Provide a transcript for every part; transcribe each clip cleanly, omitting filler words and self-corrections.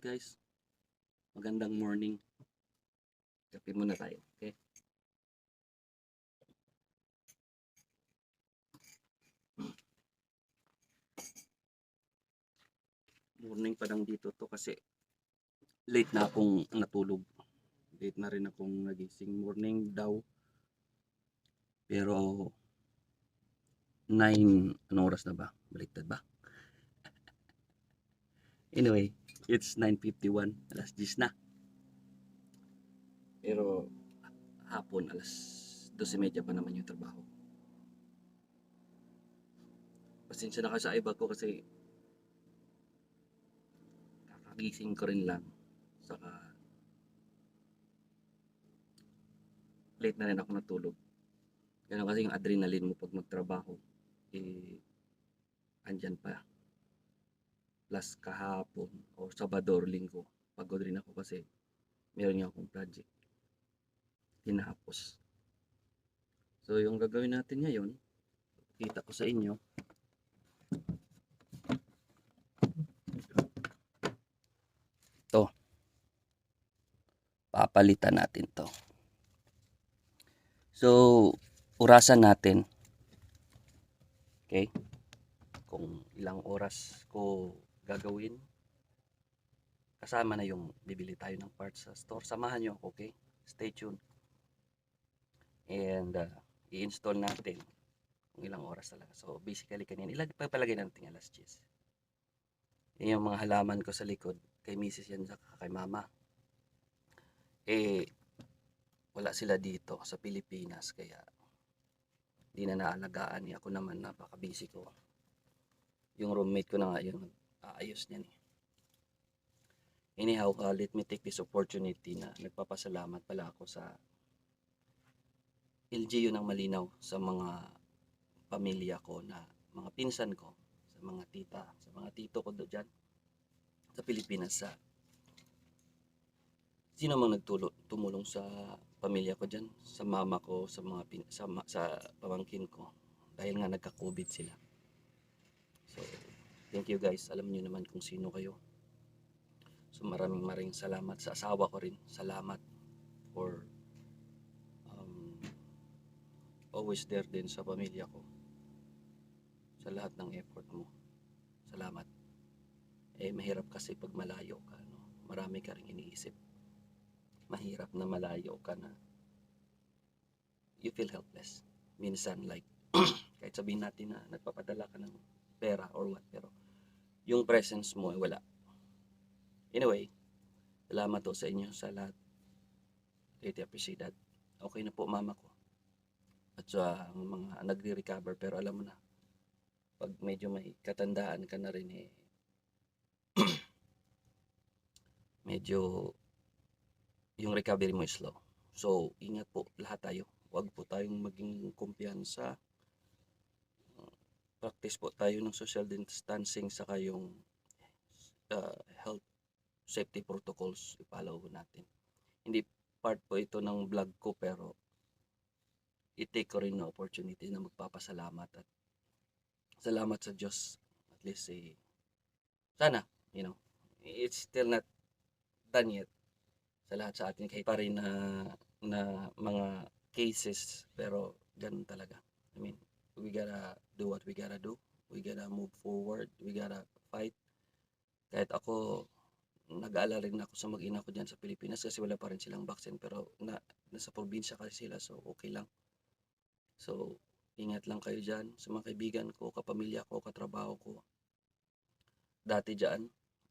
guys. Magandang morning. Kape muna tayo. Okay? Morning pa lang dito to kasi late na akong natulog. Late na rin akong nagising. Morning daw. Pero 9, anong oras na ba? Baliktad ba? Anyway, it's 9:51. Alas 10 na. Pero hapon, alas 12:30 pa naman yung trabaho. Pasensya na kayo sa iba ko kasi kakagising ko rin lang. Saka late na rin ako natulog. Ganun kasi yung adrenaline mo pag magtrabaho. Andyan pa. Plus kahapon o Sabado or Linggo, pagod rin ako kasi meron nga akong project tinapos. So yung gagawin natin ngayon, kita ko sa inyo. To. Papalitan natin to. So, orasan natin. Okay? Kung ilang oras ko gagawin. Kasama na yung bibili tayo ng parts sa store. Samahan nyo ako, okay? Stay tuned. And i-install natin kung ilang oras talaga. So, basically kanina, papalagay natin alas 10. Yan yung mga halaman ko sa likod. Kay Mrs. yan saka kay Mama. Wala sila dito sa Pilipinas. Kaya, di na naalagaan. Ako naman, napaka-busy ko. Yung roommate ko na nga yun, aayos niyan eh. Anyhow, let me take this opportunity na nagpapasalamat pala ako sa LGU ng Malinaw sa mga pamilya ko na mga pinsan ko, sa mga tita, sa mga tito ko dyan sa Pilipinas, sa sino mang tumulong sa pamilya ko dyan, sa mama ko, sa mga sa pamangkin ko dahil nga nagka-COVID sila. So, thank you guys. Alam niyo naman kung sino kayo. So maraming salamat sa asawa ko rin. Salamat for always there din sa pamilya ko. Sa lahat ng effort mo. Salamat. Mahirap kasi pag malayo ka, no? Marami ka rin iniisip. Mahirap na malayo ka na you feel helpless. Minsan like kahit sabihin natin na nagpapadala ka ng pera or what, pero yung presence mo ay wala. Anyway, salamat to sa inyo sa lahat. Greatly appreciate that. Okay na po mama ko. At sa mga nagre-recover, pero alam mo na, pag medyo may katandaan ka na rin medyo yung recovery mo is slow. So, ingat po lahat tayo. Huwag po tayong maging kumpiyansa. Practice po tayo ng social distancing saka yung health safety protocols i-follow natin. Hindi part po ito ng vlog ko, pero i-take ko rin na opportunity na magpapasalamat at salamat sa Diyos. At least sana, it's still not done yet sa lahat sa atin, kahit pa rin na mga cases, pero ganun talaga. I mean, we gotta do what we gotta do. We gotta move forward. We gotta fight. Kahit ako, nag-aalala rin ako sa mag-ina ko dyan sa Pilipinas kasi wala pa rin silang vaccine, pero nasa probinsya kasi sila, so okay lang. So, ingat lang kayo dyan sa mga kaibigan ko, kapamilya ko, katrabaho ko. Dati dyan,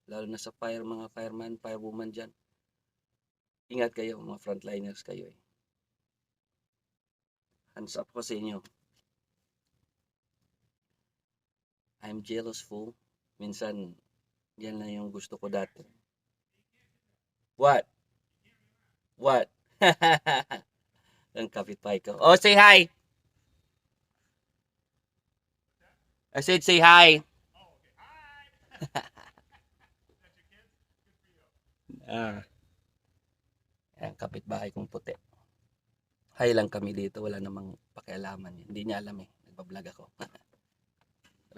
lalo na sa mga fireman, firewoman dyan. Ingat kayo, mga frontliners kayo eh. Hands up ko sa inyo. I'm jealous fool. Minsan, yan lang yung gusto ko dati. What? What? Ang kapitbahay ko. Oh, say hi! I said say hi! Ayan, kapitbahay kong puti. Hi lang kami dito, wala namang pakialaman yan. Hindi niya alam eh, nagbablog ako.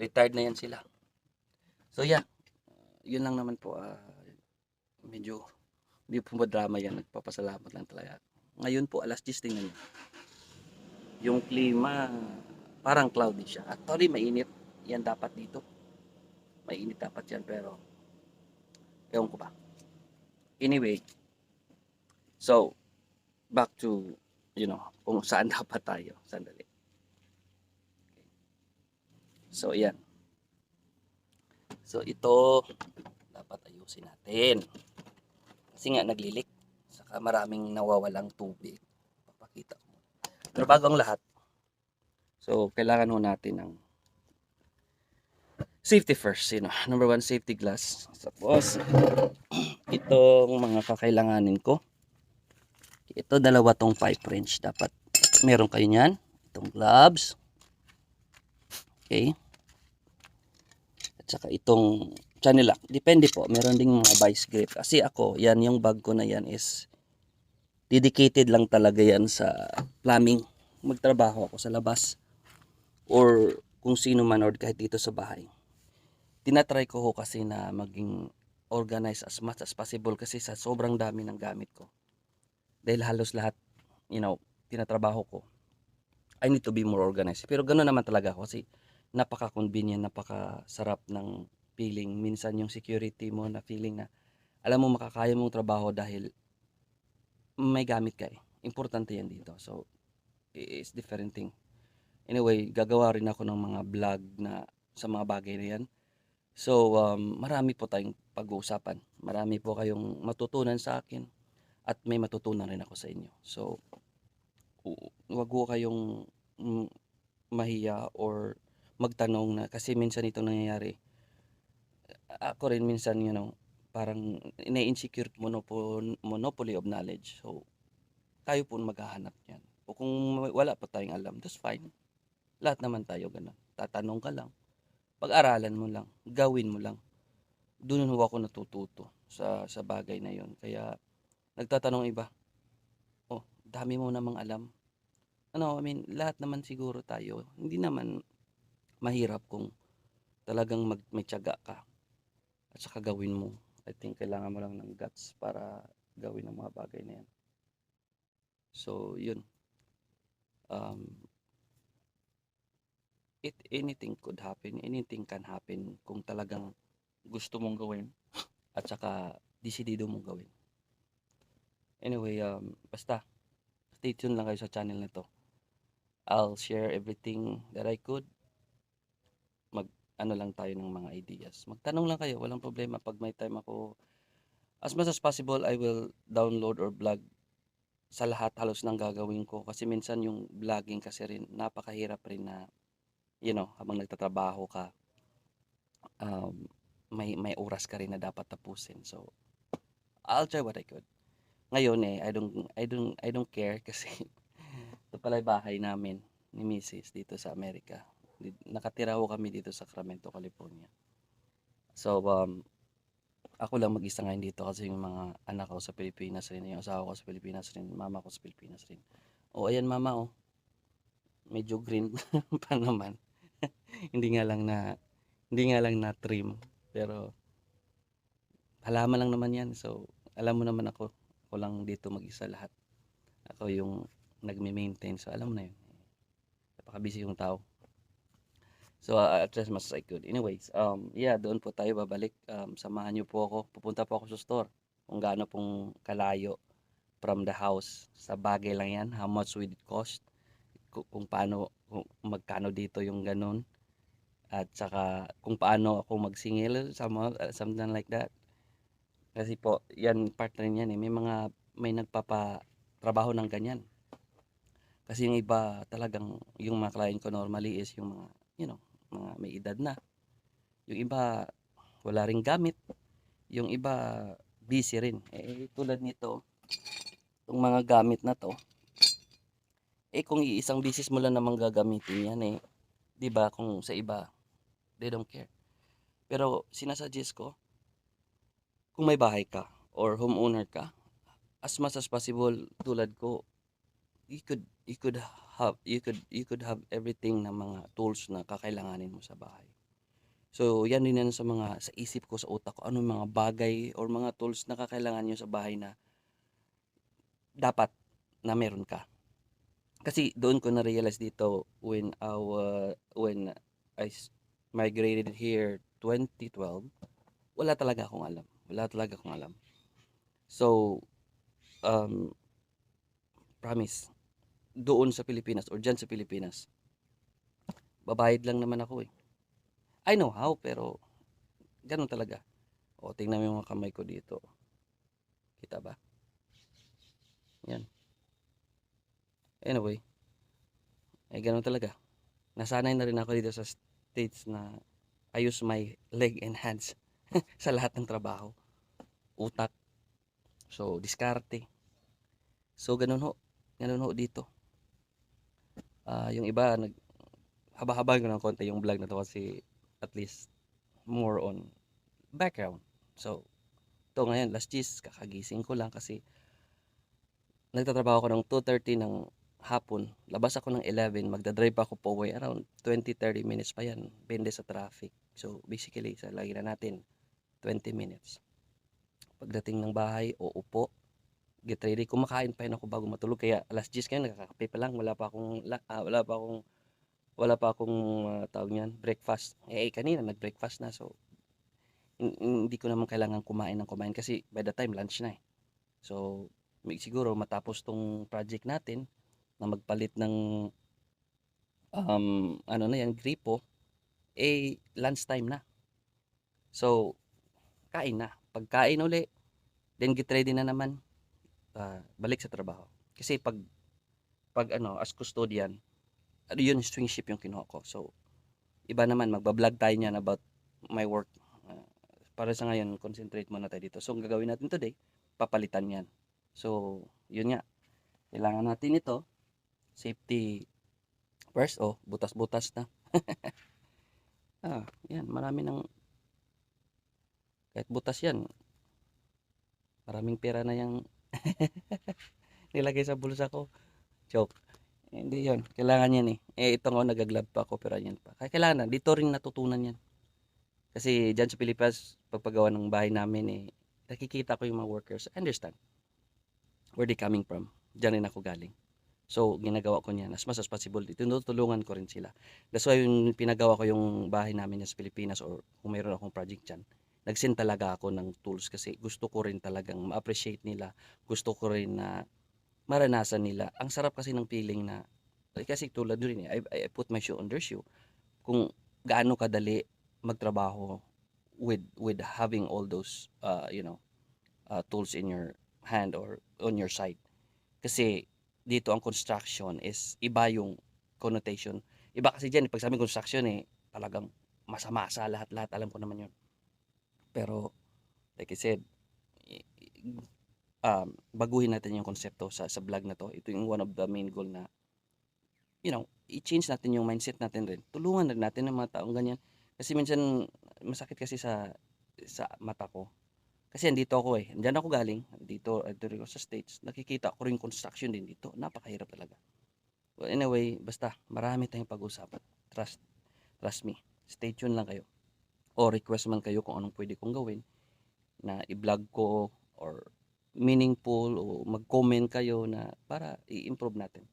Retired na yan sila. So yeah, yun lang naman po. medyo hindi po drama yan, nagpapasalamat lang talaga. Ngayon po, alas 10, tingnan niyo. Yung klima, parang cloudy siya. Actually, mainit. Yan dapat dito. Mainit dapat yan, pero ewan ko ba. Anyway, so, back to, kung saan dapat tayo. Sandali. So, yan. So, ito, dapat ayusin natin. Kasi nga, naglilik. Saka maraming nawawalang tubig. Papakita ko. Pero bago ang lahat, so, kailangan ho natin ng safety first, number 1, safety glass. Tapos, itong mga kakailanganin ko. Ito, dalawa tong pipe wrench. Dapat meron kayo niyan. Itong gloves. Okay. At saka itong channel lock. Depende po. Meron ding mga vice grip. Kasi ako, yan yung bag ko na yan is dedicated lang talaga yan sa plumbing. Magtrabaho ako sa labas. Or kung sino man or kahit dito sa bahay. Tinatry ko ho kasi na maging organized as much as possible kasi sa sobrang dami ng gamit ko. Dahil halos lahat, tinatrabaho ko. I need to be more organized. Pero gano'n naman talaga ako kasi napaka-convenient, napaka-sarap ng feeling. Minsan yung security mo na feeling na alam mo makakaya mong trabaho dahil may gamit ka eh. Importante yan dito. So, it's different thing. Anyway, gagawa rin ako ng mga vlog na sa mga bagay na yan. So, marami po tayong pag-uusapan. Marami po kayong matutunan sa akin at may matutunan rin ako sa inyo. So, wag ko kayong mahiya or magtanong na kasi minsan ito nangyayari. Ako rin minsan, parang ina-insecure monopoly of knowledge. So, tayo po maghahanap niyan. O kung wala pa tayong alam, that's fine. Lahat naman tayo ganun. Tatanong ka lang. Pag-aralan mo lang. Gawin mo lang. Doon ako natututo sa bagay na yon. Kaya, nagtatanong iba, oh, dami mo namang alam. Lahat naman siguro tayo. Hindi naman mahirap kung talagang may tiyaga ka at saka gawin mo. I think kailangan mo lang ng guts para gawin ang mga bagay na yan. So, yun. Anything could happen. Anything can happen kung talagang gusto mong gawin at saka desidido mong gawin. Anyway, basta stay tuned lang kayo sa channel na to. I'll share everything that I could. Ano lang tayo ng mga ideas. Magtanong lang kayo, walang problema. Pag may time ako, as much as possible, I will download or vlog sa lahat halos ng gagawin ko. Kasi minsan yung vlogging kasi rin, napakahirap rin na, habang nagtatrabaho ka, may oras ka rin na dapat tapusin. So, I'll try what I could. Ngayon I don't care kasi ito pala yung bahay namin ni Mrs. dito sa Amerika. Nakatira ho kami dito sa Sacramento, California. So, ako lang mag-isa ngayon dito kasi yung mga anak ko sa Pilipinas rin, yung asawa ko sa Pilipinas rin, mama ko sa Pilipinas rin. Oh, ayan mama, oh. Medyo green pa naman. hindi nga lang na trim, pero halaman lang naman yan. So, alam mo naman ako lang dito mag-isa lahat. Ako yung nagme-maintain. So, alam mo na yun. Napaka-busy yung tao. So, at as much as I could. Anyways, doon po tayo babalik. Samahan niyo po ako. Pupunta po ako sa store. Kung gaano pong kalayo from the house. Sa bagay lang yan. How much would it cost? Kung magkano dito yung ganun. At saka, kung paano ako magsingil. Something like that. Kasi po, yan part rin yan eh. May nagpapatrabaho ng ganyan. Kasi yung iba talagang, yung mga client ko normally is yung mga, mga may edad na. Yung iba, wala ring gamit. Yung iba, busy rin. Tulad nito, itong mga gamit na to, kung iisang bisis mo lang namang gagamitin yan diba, kung sa iba, they don't care. Pero, sinasuggest ko, kung may bahay ka, or homeowner ka, as much as possible, tulad ko, you could have everything na mga tools na kakailanganin mo sa bahay. So, yan din yan sa mga sa isip ko, sa utak ko, ano yung mga bagay or mga tools na kakailangan niyo sa bahay na dapat na meron ka. Kasi doon ko na-realize dito when migrated here 2012, wala talaga akong alam. Wala talaga akong alam. So, um, promise, doon sa Pilipinas or dyan sa Pilipinas, babayad lang naman ako eh. I know how, pero ganun talaga. O, tingnan mo yung mga kamay ko dito. Kita ba? Yan. Anyway, ganun talaga. Nasanay na rin ako dito sa States na I use my leg and hands sa lahat ng trabaho. Utak. So, diskarte. So, ganun ho. Ganun ho dito. Yung iba, haba-haba ko ng konti yung vlog na to kasi at least more on background. So, ito ngayon, last G's, kakagising ko lang kasi nagtatrabaho ako ng 2:30 ng hapon. Labas ako ng 11, magdadrive pa ako po away around 20-30 minutes pa yan, bende sa traffic. So, basically, sa lagi na natin, 20 minutes. Pagdating ng bahay, uupo, get ready, kumakain pa yun ako bago matulog. Kaya alas 10 kayo, nakakape pa lang, tawag niyan, breakfast. Kanina nag-breakfast na, so hindi ko naman kailangan kumain kasi by the time lunch na eh. So, siguro matapos tong project natin na magpalit ng ano na yan, gripo, lunch time na. So, kain na. Pagkain uli, then get ready na naman, balik sa trabaho. Kasi pag as custodian, yun swing shift yung kinuha ko. So, iba naman, magbablog tayo niyan about my work. Para sa ngayon, concentrate muna tayo dito. So, ang gagawin natin today, papalitan yan. So, yun nga. Kailangan natin ito. Safety first. Oh, butas-butas na. Yan. Marami ng, kahit butas yan, maraming pera na yung nilagay sa bulsa ko. Joke. Hindi yun. Kailangan yan eh. Ito nga, nagaglab pa ako, pero yan pa. Kaya kailangan, dito rin natutunan yan. Kasi dyan sa Pilipinas, pagpagawa ng bahay namin nakikita ko yung mga workers. I understand where they coming from. Dyan rin ako galing. So, ginagawa ko niyan as much as possible. Tinutulungan ko rin sila. That's why yung pinagawa ko yung bahay namin sa Pilipinas or kung mayroon akong project dyan, nag-send talaga ako ng tools kasi gusto ko rin talagang ma-appreciate nila. Gusto ko rin na maranasan nila. Ang sarap kasi ng feeling na, kasi tulad rin I put my shoe on their shoe. Kung gaano kadali magtrabaho with having all those tools in your hand or on your side. Kasi dito ang construction is iba yung connotation. Iba kasi diyan pag sabing construction talagang masa-masa lahat-lahat, alam ko naman yun. Pero like I said, baguhin natin yung konsepto sa vlog na to. Ito yung one of the main goal na i-change natin yung mindset natin rin. Tulungan rin natin ng mga taong ganyan. Kasi minsan masakit kasi sa mata ko. Kasi andito ako Andiyan ako galing. Dito rin ako sa States. Nakikita ko rin construction din dito. Napakahirap talaga. Well, anyway, basta marami tayong pag-usapan. Trust me. Stay tuned lang kayo. O request man kayo kung anong pwede kong gawin na i-vlog ko or meaningful o mag-comment kayo na para i-improve natin.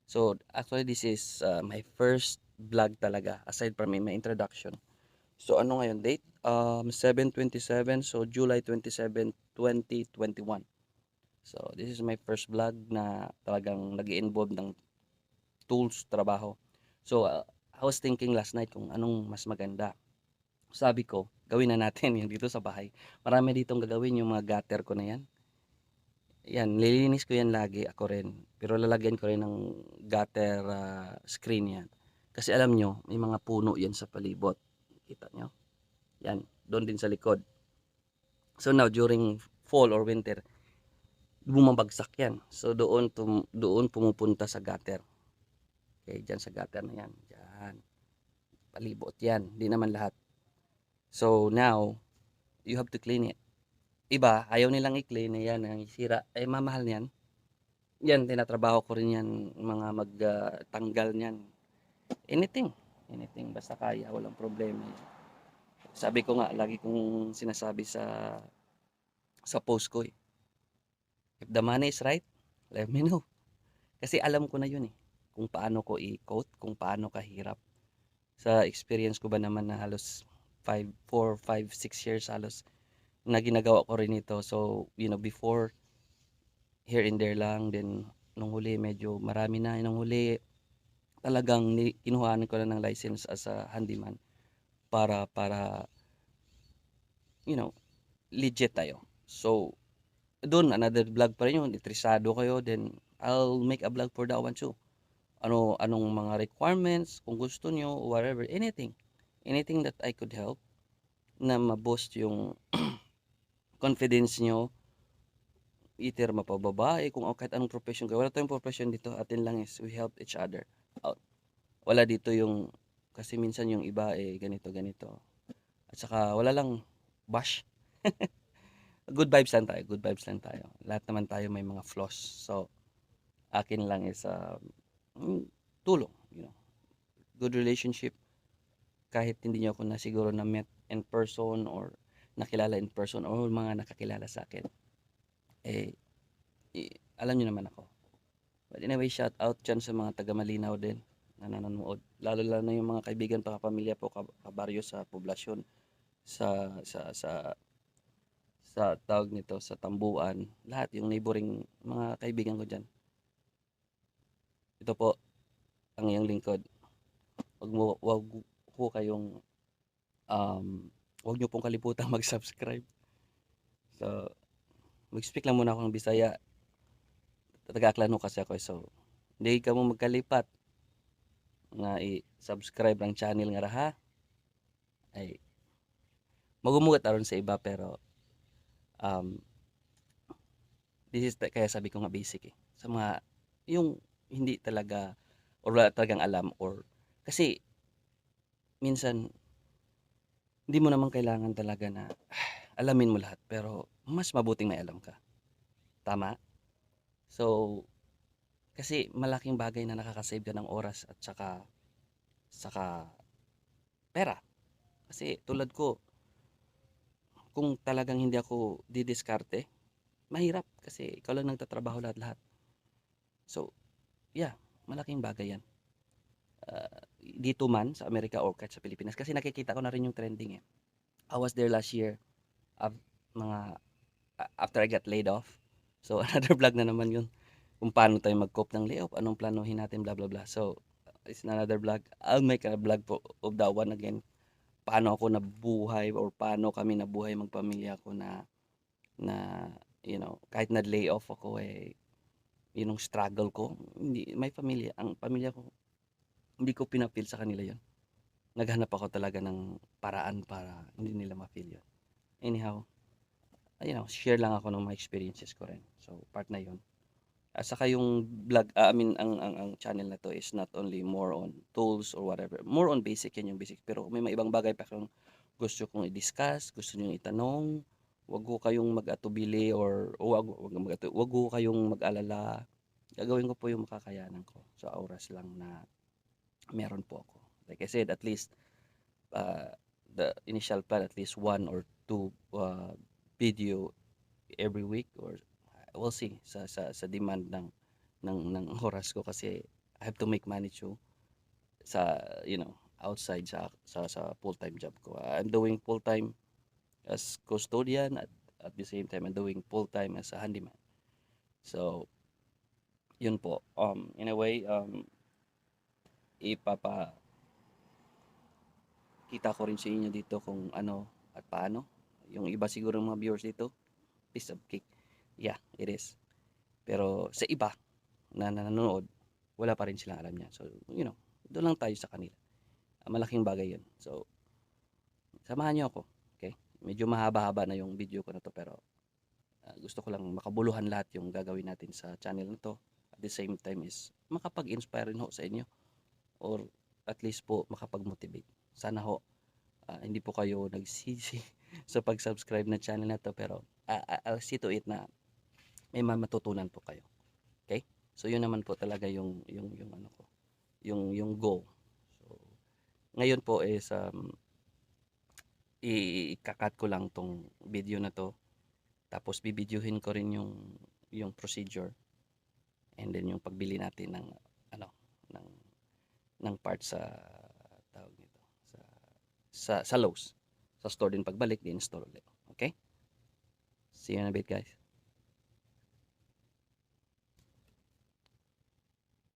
So, actually this is my first vlog talaga aside from my introduction. So, ano ngayon date? 7/27, so July 27, 2021. So, this is my first vlog na talagang nag-i-involve ng tools, trabaho. So, I was thinking last night kung anong mas maganda. Sabi ko, gawin na natin yung dito sa bahay. Marami ditong gagawin yung mga gutter ko na yan. Yan, nililinis ko yan lagi, ako rin. Pero lalagyan ko rin ng gutter screen yan. Kasi alam nyo, may mga puno yan sa palibot. Kita nyo? Yan, doon din sa likod. So now, during fall or winter, bumabagsak yan. So doon pumupunta sa gutter. Okay, dyan sa gutter na yan. Dyan. Palibot yan. Di naman lahat. So now, you have to clean it. Iba, ayaw nilang i-clean. Yan, ang sira. Mamahal niyan. Yan, tinatrabaho ko rin yan. Mga magtanggal niyan. Anything. Basta kaya. Walang problema yan. Sabi ko nga, lagi kong sinasabi sa post ko eh, if the money is right, let me know. Kasi alam ko na yun eh, kung paano ko i-quote, kung paano kahirap. Sa experience ko ba naman na halos 4, 5, 6 years halos na ginagawa ko rin ito. So, before, here and there lang. Then, nung huli, medyo marami na. Nung huli, talagang kinuhaan ko na ng license as a handyman para legit tayo. So, doon, another vlog pa rin yun. Interesado kayo, then I'll make a vlog for that one too. Anong mga requirements, kung gusto nyo, whatever, anything. Anything that I could help na ma-boost yung confidence nyo, either mapababae, kung kahit anong profession kayo. Wala tayong profession dito. Atin lang is we help each other out. Wala dito yung, kasi minsan yung iba ganito, ganito. At saka wala lang bash. Good vibes lang tayo, good vibes lang tayo. Lahat naman tayo may mga flaws. So, akin lang is tulong, good relationship. Kahit hindi niyo ako na siguro na met in person or nakilala in person or mga nakakilala sa akin, eh, alam niyo naman ako. But anyway, shout out dyan sa mga taga Malinaw din na nanonood. Lalo na yung mga kaibigan, pamilya po, kabaryo sa poblasyon, sa sa sa sa tawag nito, sa Tambuan, lahat yung neighboring mga kaibigan ko diyan. Ito po ang iyong lingkod. Wag po kayong wag niyo pong kalimutan mag-subscribe. So, mag-speak lang muna ako ng Bisaya. Taga-Aklano kasi ako, so hindi ka mo magkalipat nga i-subscribe ang channel nga ra ha. Ay magumugat aron sa iba, pero um, this is kaya sabi ko nga basic sa mga yung hindi talaga or wala talagang alam, or kasi minsan hindi mo naman kailangan talaga na alamin mo lahat, pero mas mabuting may alam ka. Tama? So, kasi malaking bagay na nakakasave ka ng oras at saka pera. Kasi tulad ko, kung talagang hindi ako didiskarte, mahirap kasi ikaw lang nagtatrabaho lahat-lahat. So, yeah, malaking bagay yan. Dito man sa Amerika or kahit sa Pilipinas, kasi nakikita ko na rin yung trending eh. I was there last year, mga after I got laid off. So, another vlog na naman yun. Kung paano tayo mag-cope ng layoff, anong planuhin natin, blah, blah, blah. So, it's another vlog. I'll make a vlog of that one again. Paano ako nabuhay or paano kami nabuhay magpamilya ko na kahit na-lay off ako yun yung struggle ko. Hindi, may pamilya, ang pamilya ko, hindi ko pinapil sa kanila yun. Naghanap ako talaga ng paraan para hindi nila ma-feel yun. Anyhow, share lang ako ng mga experiences ko rin. So, part na yun. At saka yung vlog, ang channel na to is not only more on tools or whatever. More on basic, yan yung basic. Pero may mga ibang bagay pa kung gusto kong i-discuss, gusto niyo itanong, wag ko kayong mag-atubili or wag ko kayong mag-alala. Gagawin ko po yung makakayanan ko sa oras lang na meron po ako. Like I said, at least the initial plan, at least 1 or 2 video every week, or we'll see sa demand ng oras ko, kasi I have to make money too sa outside sa full-time job ko. I'm doing full-time as custodian at the same time I'm doing full-time as a handyman. So, yun po. In a way, ipapa kita ko rin sa inyo dito kung ano at paano. Yung iba siguro mga viewers dito, piece of cake. Yeah, it is. Pero sa iba na nanonood, wala pa rin silang alam niya. So, doon lang tayo sa kanila. Malaking bagay yun. So, samahan niyo ako. Okay? Medyo mahaba-haba na yung video ko na to, pero gusto ko lang makabuluhan lahat yung gagawin natin sa channel na to. At the same time is makapag-inspire rin ho sa inyo, or at least po makapag-motivate. Sana ho hindi po kayo nagsisi sa pag-subscribe na channel na to, pero I'll see to it na may matutunan po kayo. Okay? So, yun naman po talaga yung ano ko, yung goal. So, ngayon po is ikakat ko lang tong video na to, tapos bibidyohin ko rin yung procedure, and then yung pagbili natin ng ano ng parts sa tawag nito sa Lowe's, sa store din pagbalik di install ulit. Okay, see you in a bit guys.